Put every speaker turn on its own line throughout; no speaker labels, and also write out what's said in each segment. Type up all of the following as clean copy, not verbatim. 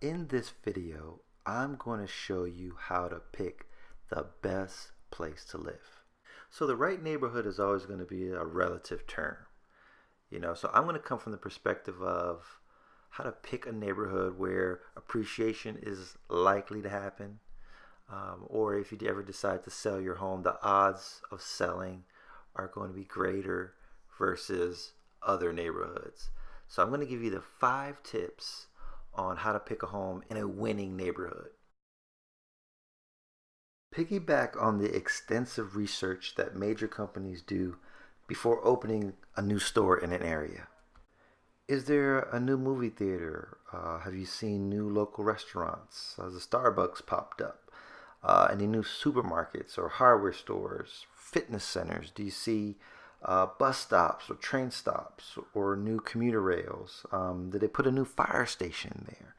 In this video, I'm going to show you how to pick the best place to live. So the right neighborhood is always going to be a relative term, so I'm going to come from the perspective of how to pick a neighborhood where appreciation is likely to happen, or if you ever decide to sell your home, the odds of selling are going to be greater versus other neighborhoods. So I'm going to give you the 5 tips on how to pick a home in a winning neighborhood. Piggyback on the extensive research that major companies do before opening a new store in an area. Is there a new movie theater? Have you seen new local restaurants? Has a Starbucks popped up? Any new supermarkets or hardware stores, fitness centers? Do you see bus stops or train stops or new commuter rails? Did they put a new fire station there?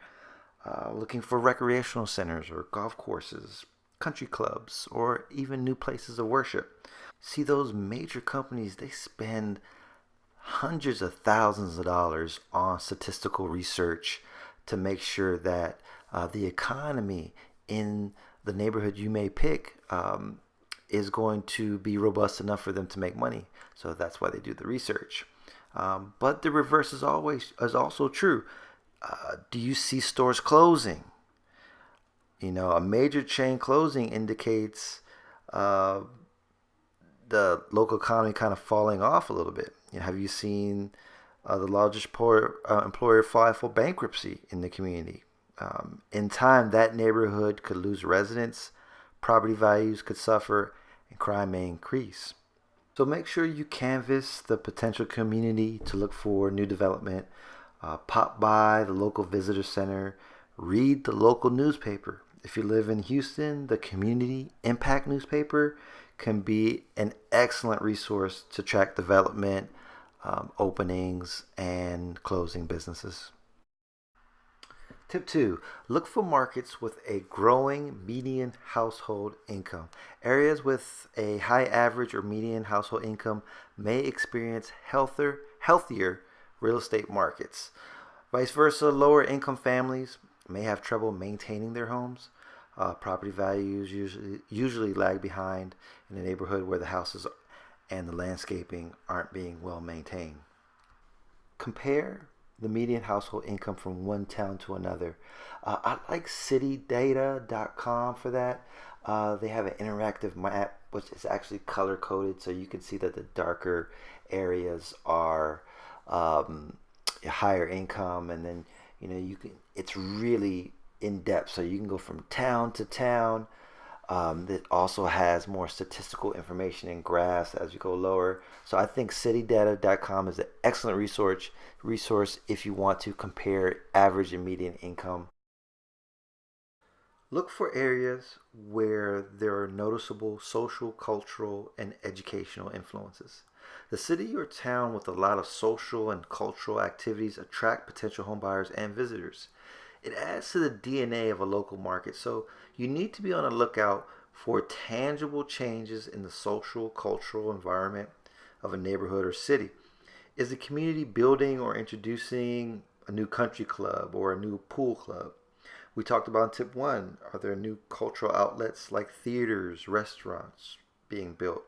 Looking for recreational centers or golf courses, country clubs, or even new places of worship. See, those major companies, they spend hundreds of thousands of dollars on statistical research to make sure that the economy in the neighborhood you may pick is going to be robust enough for them to make money. So that's why they do the research. But the reverse is also true. Do you see stores closing? A major chain closing indicates the local economy kind of falling off a little bit. Have you seen the largest employer file for bankruptcy in the community? In time, that neighborhood could lose residents, property values could suffer, and crime may increase. So make sure you canvass the potential community to look for new development. Pop by the local visitor center, read the local newspaper. If you live in Houston, the Community Impact newspaper can be an excellent resource to track development, openings, and closing businesses. Tip 2, look for markets with a growing median household income. Areas with a high average or median household income may experience healthier real estate markets. Vice versa, lower income families may have trouble maintaining their homes. Property values usually lag behind in a neighborhood where the houses and the landscaping aren't being well maintained. Compare the median household income from one town to another. I like citydata.com for that. They have an interactive map which is actually color coded, so you can see that the darker areas are higher income, and then it's really in depth, so you can go from town to town. That also has more statistical information and graphs as you go lower. So I think citydata.com is an excellent resource if you want to compare average and median income. Look for areas where there are noticeable social, cultural, and educational influences. The city or town with a lot of social and cultural activities attract potential homebuyers and visitors. It adds to the DNA of a local market, so you need to be on the lookout for tangible changes in the social, cultural environment of a neighborhood or city. Is the community building or introducing a new country club or a new pool club? We talked about in tip 1, are there new cultural outlets like theaters, restaurants being built,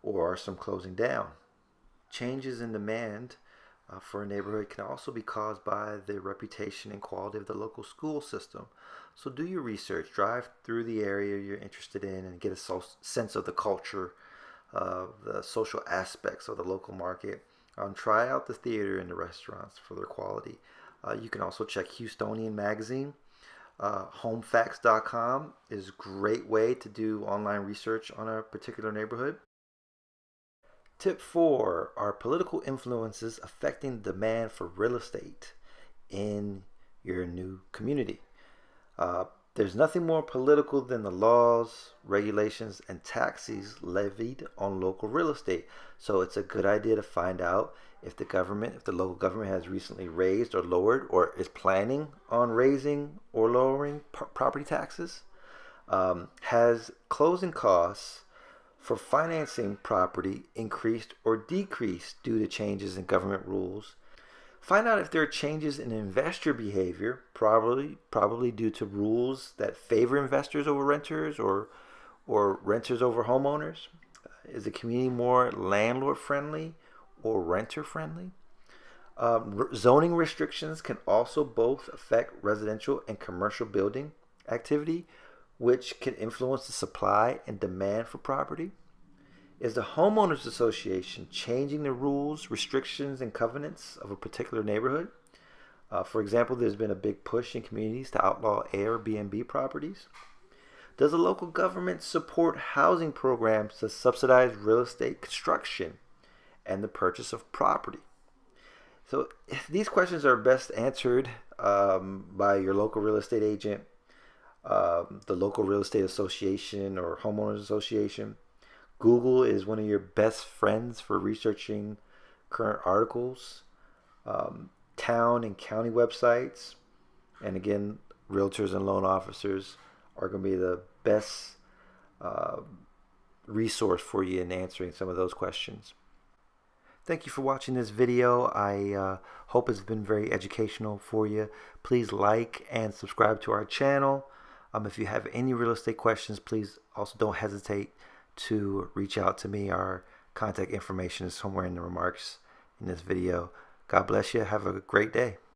or are some closing down? Changes in demand for a neighborhood can also be caused by the reputation and quality of the local school system. So do your research, drive through the area you're interested in, and get a sense of the culture, the social aspects of the local market. Try out the theater and the restaurants for their quality. You can also check Houstonian Magazine. Homefacts.com is a great way to do online research on a particular neighborhood. Tip 4 are political influences affecting demand for real estate in your new community. There's nothing more political than the laws, regulations, and taxes levied on local real estate. So it's a good idea to find out if the local government has recently raised or lowered or is planning on raising or lowering property taxes. Has closing costs for financing property increased or decreased due to changes in government rules? Find out if there are changes in investor behavior, probably due to rules that favor investors over renters or renters over homeowners. Is the community more landlord friendly or renter friendly? Zoning restrictions can also both affect residential and commercial building activity, which can influence the supply and demand for property. Is the homeowners association changing the rules, restrictions, and covenants of a particular neighborhood? For example, there's been a big push in communities to outlaw Airbnb properties. Does the local government support housing programs to subsidize real estate construction and the purchase of property? So these questions are best answered by your local real estate agent, the local real estate association or homeowners association. Google is one of your best friends for researching current articles, town and county websites, and again, realtors and loan officers are going to be the best uh, resource for you in answering some of those questions. Thank you for watching this video. I hope it's been very educational for you. Please like and subscribe to our channel. If you have any real estate questions, please also don't hesitate to reach out to me. Our contact information is somewhere in the remarks in this video. God bless you. Have a great day.